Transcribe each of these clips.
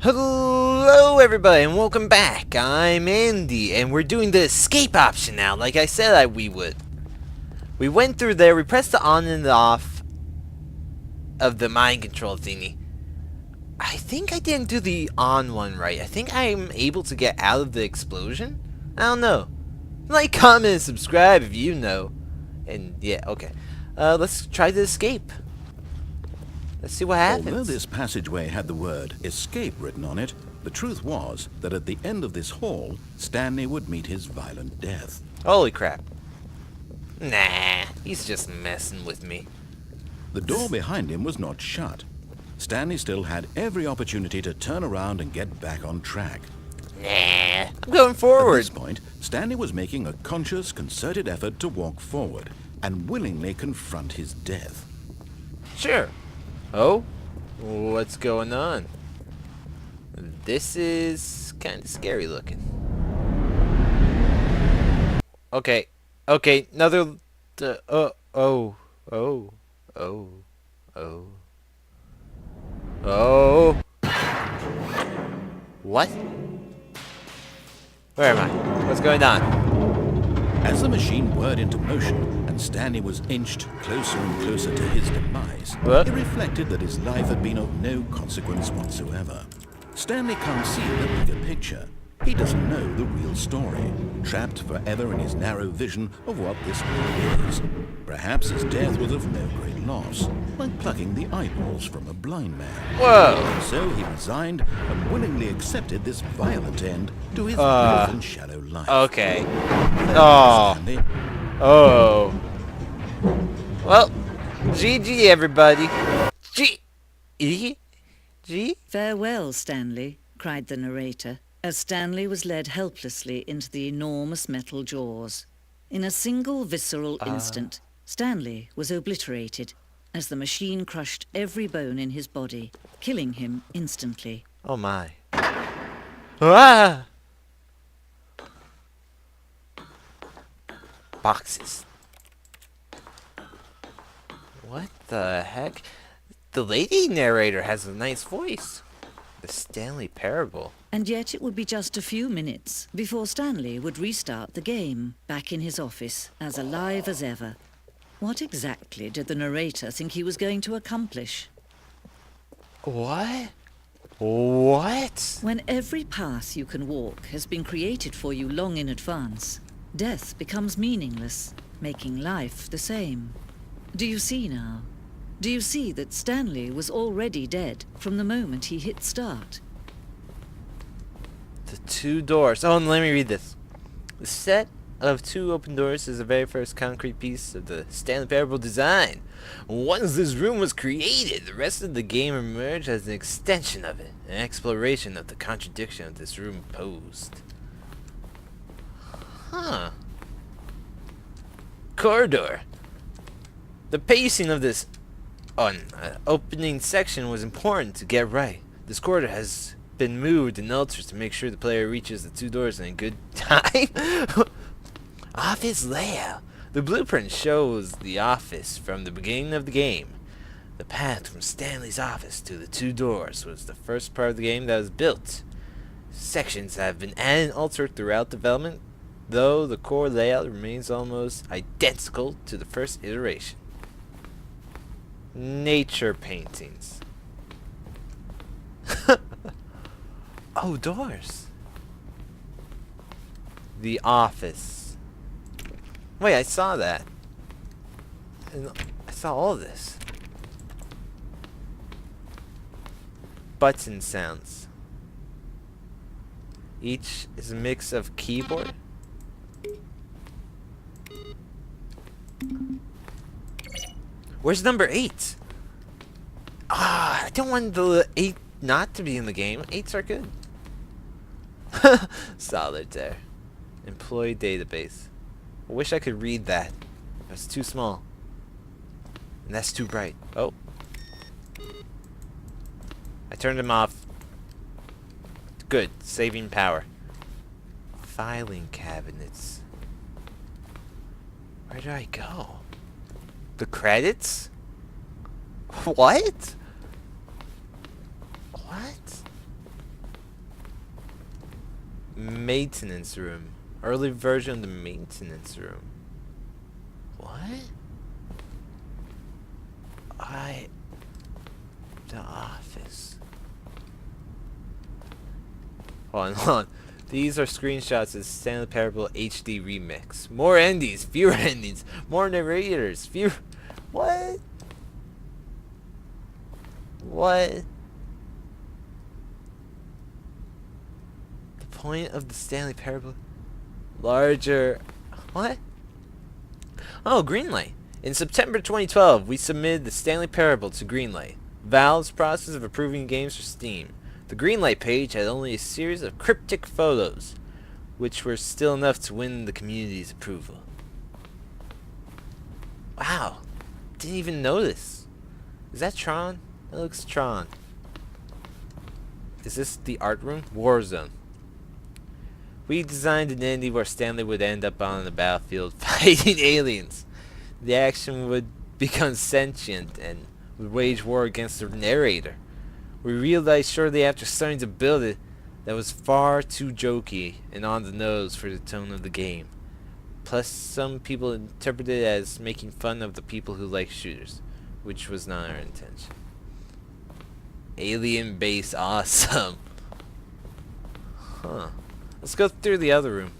Hello everybody and welcome back. I'm Andy and we're doing the escape option now like I said we would. We went through there, we pressed the on and the off of the mind control thingy. I think I didn't do the on one right. I think I'm able to get out of the explosion? I don't know. Like, comment, and subscribe if you know. And yeah, okay. Let's try to escape. Let's see what happens. Although this passageway had the word escape written on it, the truth was that at the end of this hall, Stanley would meet his violent death. Holy crap. Nah, he's just messing with me. The door behind him was not shut. Stanley still had every opportunity to turn around and get back on track. Nah, I'm going At forward. this point, Stanley was making a conscious, concerted effort to walk forward and willingly confront his death. Sure. Oh? What's going on? This is kind of scary looking. Okay. Okay, another... oh. What? Where am I? What's going on? As the machine whirred into motion and Stanley was inched closer and closer to his demise, What? it reflected that his life had been of no consequence whatsoever. Stanley can't see the bigger picture. He doesn't know the real story, trapped forever in his narrow vision of what this world is. Perhaps his death was of no great loss, like plucking the eyeballs from a blind man. Whoa. So he resigned and willingly accepted this violent end to his brief and shallow life. Okay. Oh. Stanley, Oh. Well, GG everybody. G? "Farewell, Stanley," cried the narrator, as Stanley was led helplessly into the enormous metal jaws. In a single visceral instant, Stanley was obliterated, as the machine crushed every bone in his body, killing him instantly. Oh my. Ah! Boxes. What the heck? The lady narrator has a nice voice. The Stanley Parable. And yet it would be just a few minutes before Stanley would restart the game, back in his office, as alive as ever. What exactly did the narrator think he was going to accomplish? What? What? When every path you can walk has been created for you long in advance, death becomes meaningless, making life the same. Do you see now? Do you see that Stanley was already dead from the moment he hit start? The two doors. Oh, and let me read this. The set of two open doors is the very first concrete piece of the Stanley Parable design. Once this room was created, the rest of the game emerged as an extension of it, an exploration of the contradiction of this room posed. Huh. Corridor. The pacing of this opening section was important to get right. This corridor has been moved and altered to make sure the player reaches the two doors in a good time. Office layout. The blueprint shows the office from the beginning of the game. The path from Stanley's office to the two doors was the first part of the game that was built. Sections have been added and altered throughout development, though the core layout remains almost identical to the first iteration. Nature paintings. Oh, doors. The office. Wait, I saw that. And I saw all this. Button sounds. Each is a mix of keyboard. Where's number 8? Ah, I don't want the 8 not to be in the game. 8s are good. Solitaire. Employee database. I wish I could read that. It's too small. And that's too bright. Oh. I turned him off. Good. Saving power. Filing cabinets. Where do I go? The credits? What? What? Maintenance room. Early version of the maintenance room. What? The office. Hold on. These are screenshots of Stanley Parable HD Remix. More endings, fewer endings, more narrators, fewer. What? What? The point of the Stanley Parable? Larger. What? Oh, Greenlight. In September 2012, we submitted the Stanley Parable to Greenlight, Valve's process of approving games for Steam. The Greenlight page had only a series of cryptic photos, which were still enough to win the community's approval. Wow. Didn't even notice. Is that Tron? That looks Tron. Is this the art room? Warzone. We designed an ending where Stanley would end up on the battlefield fighting aliens. The action would become sentient and would wage war against the narrator. We realized shortly after starting to build it that it was far too jokey and on the nose for the tone of the game. Plus, some people interpreted it as making fun of the people who like shooters, which was not our intention. Alien base, awesome. Huh. Let's go through the other room.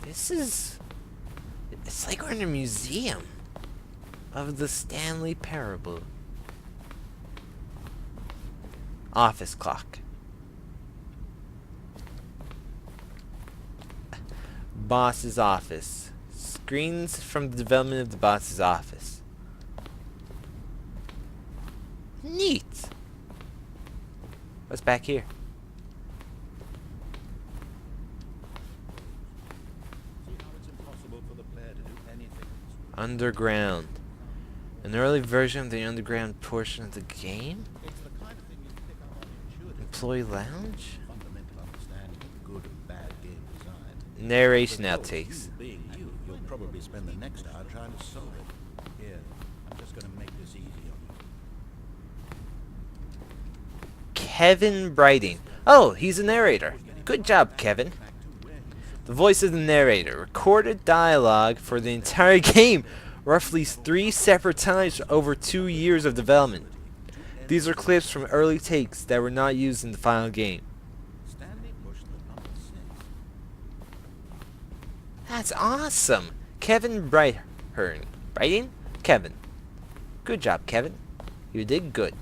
It's like we're in a museum of the Stanley Parable. Office clock. Boss's office. Screens from the development of the boss's office. Neat. What's back here? Underground. An early version of the underground portion of the game? Employee lounge? Narration outtakes. You'll probably spend the next hour trying to solve it. Here, I'm just going to make this easy on you. Kevin Brighting. Oh, he's a narrator. Good job, Kevin. The voice of the narrator recorded dialogue for the entire game, roughly 3 separate times for over 2 years of development. These are clips from early takes that were not used in the final game. That's awesome. Kevin Brighting? Kevin. Good job, Kevin. You did good.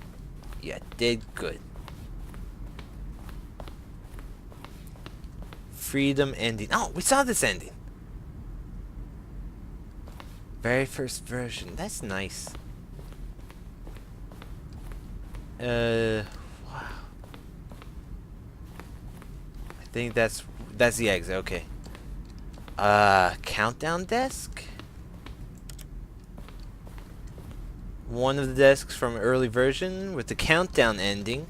You did good. Freedom ending. Oh, we saw this ending. Very first version. That's nice. Wow. I think that's the exit. Okay. Countdown desk. One of the desks from early version with the countdown ending.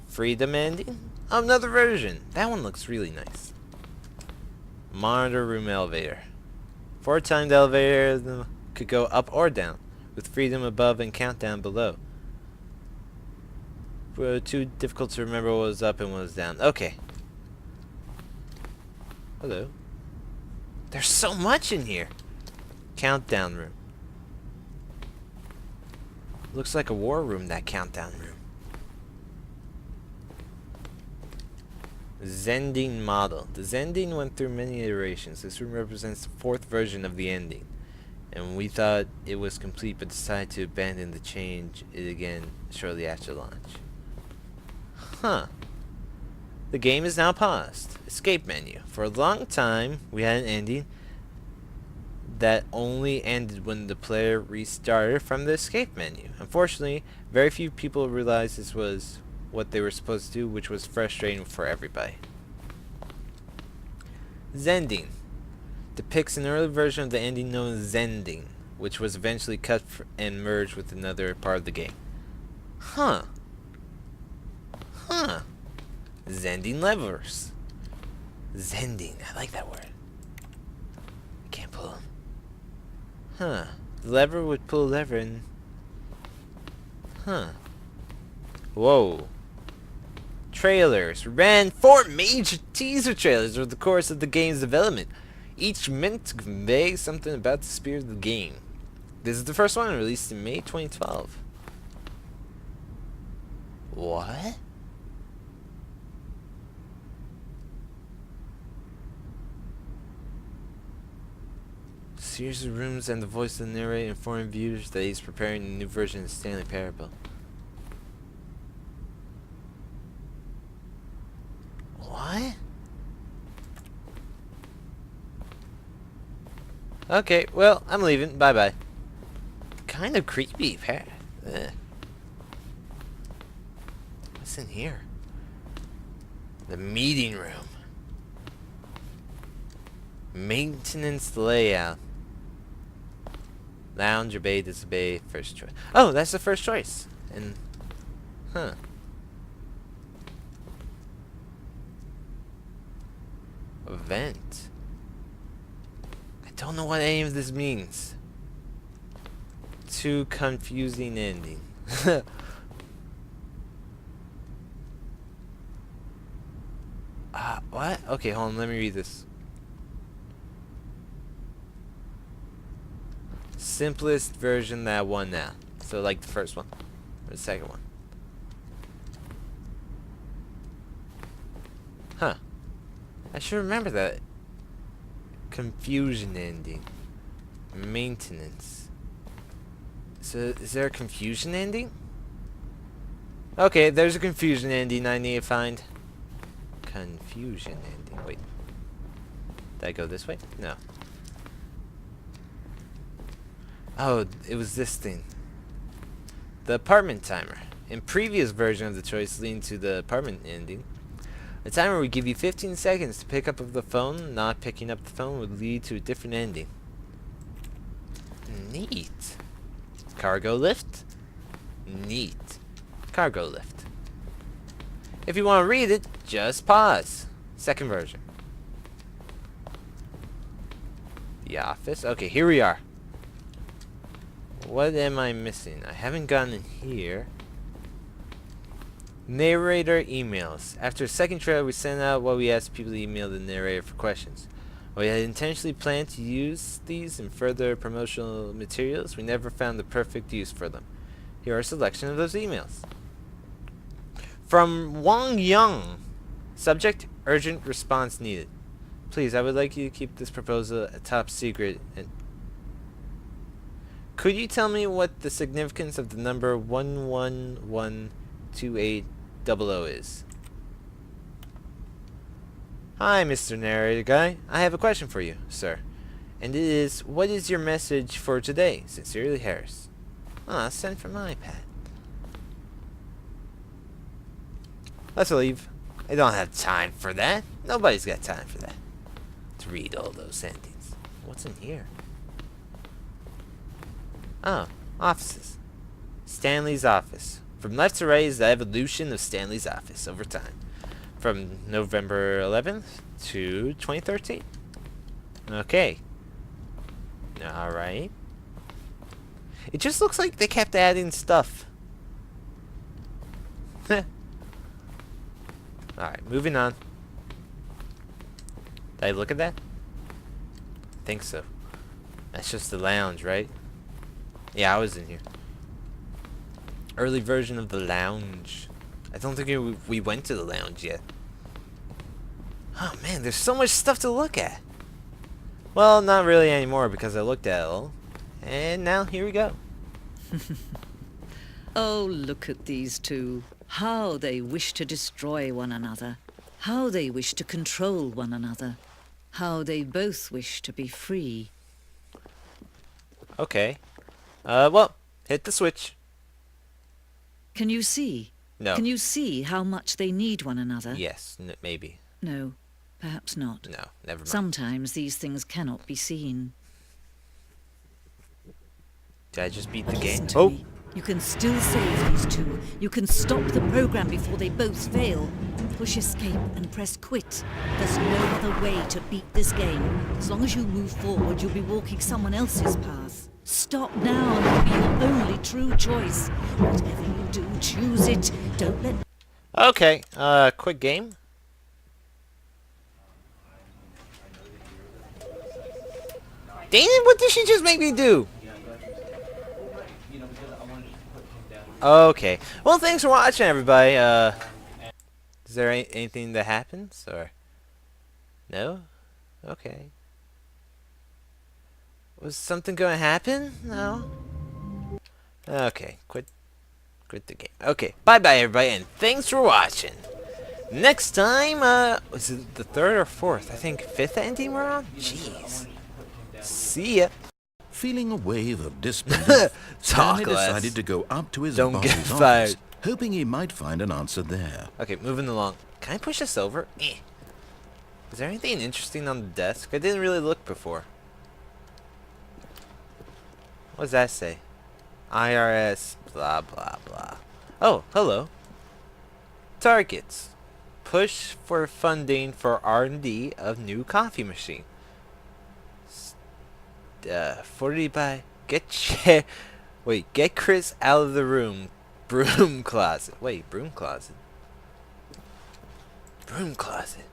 Freedom ending. Another version. That one looks really nice. Monitor room elevator. 4-timed elevator could go up or down, with freedom above and countdown below. Too difficult to remember what was up and what was down. Okay. Hello. There's so much in here. Countdown room. Looks like a war room, that countdown room. Zending model. The Zending went through many iterations. This room represents the 4th version of the ending. And we thought it was complete but decided to abandon the change it again shortly after launch. Huh. The game is now paused. Escape menu. For a long time, we had an ending that only ended when the player restarted from the escape menu. Unfortunately, very few people realized this was what they were supposed to do, which was frustrating for everybody. Zending depicts an early version of the ending known as Zending, which was eventually cut and merged with another part of the game. Huh. Huh. Zending levers. Zending. I like that word. I can't pull them. Huh. The lever would pull a lever and... Huh. Whoa. trailers. We ran 4 major teaser trailers over the course of the game's development, each meant to convey something about the spirit of the game. This is the first one, released in May 2012. What? Series of rooms and the voice of the narrator inform viewers that he's preparing a new version of Stanley Parable. What? Okay, well, I'm leaving. Bye-bye. Kind of creepy. What's in here? The meeting room. Maintenance layout. Lounge or bay, disobey, first choice. Oh, that's the first choice. And, huh. Event. I don't know what any of this means. Too confusing ending. What? Okay, hold on, let me read this. Simplest version that won now. So like the first one. Or the second one. Huh. I should remember that. Confusion ending. Maintenance. So is there a confusion ending? Okay, there's a confusion ending I need to find. Confusion ending. Wait. Did I go this way? No. Oh, it was this thing. The apartment timer. In previous version of the choice leading to the apartment ending, the timer would give you 15 seconds to pick up the phone. Not picking up the phone would lead to a different ending. Neat. Cargo lift? Neat. Cargo lift. If you want to read it, just pause. Second version. The office. Okay, here we are. What am I missing? I haven't gotten in here. Narrator emails. After the second trailer, we sent out what we asked people to email the narrator for questions. While we had intentionally planned to use these in further promotional materials, we never found the perfect use for them. Here are a selection of those emails. From Wang Yang. Subject, urgent response needed. Please, I would like you to keep this proposal a top secret. And could you tell me what the significance of the number 1112800 is? Hi, Mr. Narrator Guy. I have a question for you, sir. And it is, what is your message for today? Sincerely, Harris. Sent from my iPad. Let's leave. I don't have time for that. Nobody's got time for that. To read all those endings. What's in here? Oh, offices. Stanley's office. From left to right is the evolution of Stanley's office over time. From November 11th to 2013. Okay. Alright. It just looks like they kept adding stuff. Alright, moving on. Did I look at that? I think so. That's just the lounge, right? Yeah, I was in here. Early version of the lounge. I don't think we went to the lounge yet. Oh man, there's so much stuff to look at. Well, not really anymore because I looked at it all. And now here we go. Oh, look at these two. How they wish to destroy one another. How they wish to control one another. How they both wish to be free. Okay. Well, hit the switch. Can you see? No. Can you see how much they need one another? Yes, maybe. No, perhaps not. No, never mind. Sometimes these things cannot be seen. Did I just beat the game? Listen to me. You can still save these two. You can stop the program before they both fail. Push escape and press quit. There's no other way to beat this game. As long as you move forward, you'll be walking someone else's path. Stop now and it'll be your only true choice. Whatever you do, choose it. Don't let... Okay, quick game. Dang it, what did she just make me do? Okay. Well, thanks for watching, everybody. Is there anything that happens, or no? Okay. Was something going to happen? No. Okay. Quit the game. Okay. Bye-bye, everybody, and thanks for watching. Next time, was it the 3rd or 4th? I think 5th ending we're on? Jeez. See ya. Feeling a wave of disbelief, Stanley less. decided to go up to his Don't get boss's fired. office, hoping he might find an answer there. Okay, moving along. Can I push this over? Eh. Is there anything interesting on the desk? I didn't really look before. What does that say? IRS, blah, blah, blah. Oh, hello. Targets. Push for funding for R&D of new coffee machine. 40 by... Get Chris out of the room. Broom closet. Wait, broom closet? Broom closet.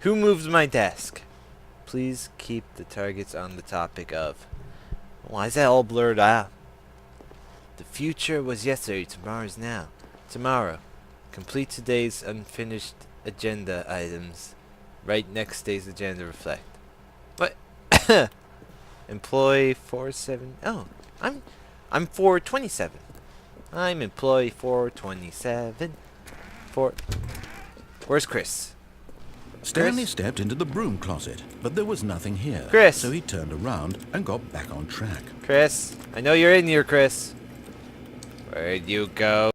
Who moves my desk? Please keep the targets on the topic of... Why is that all blurred out? The future was yesterday, tomorrow is now. Tomorrow. Complete today's unfinished agenda items. Write next day's agenda reflect. What? Employee 47... Oh, I'm 427. I'm employee 427. Where's Chris? Stanley stepped into the broom closet, but there was nothing here. Chris! So he turned around and got back on track. Chris, I know you're in here, Chris. Where'd you go?